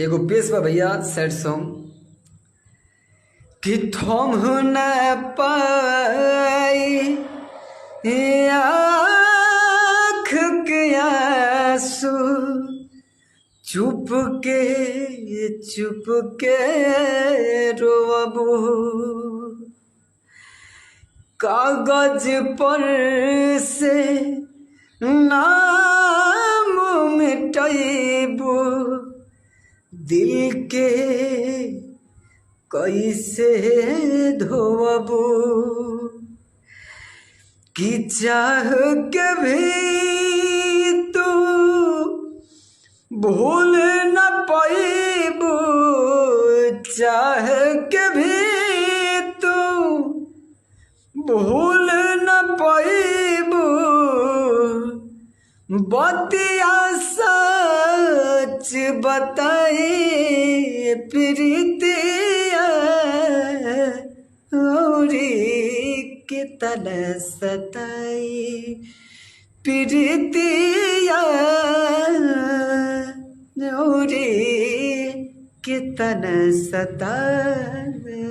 एगो पेश बा भैया सैड सॉन्ग कि थम न पाई आँख के आंसू चुप के रोबू कागज पर से नाम मिटाइबू दिल के कैसे धोबू कि चाह के भी तू भूल न पाइबू चाह के भी तू भूल न पाइबू बतिया सच बताई प्रीतिया औरी कितना सताई प्रीतिया औरी कितना सताई।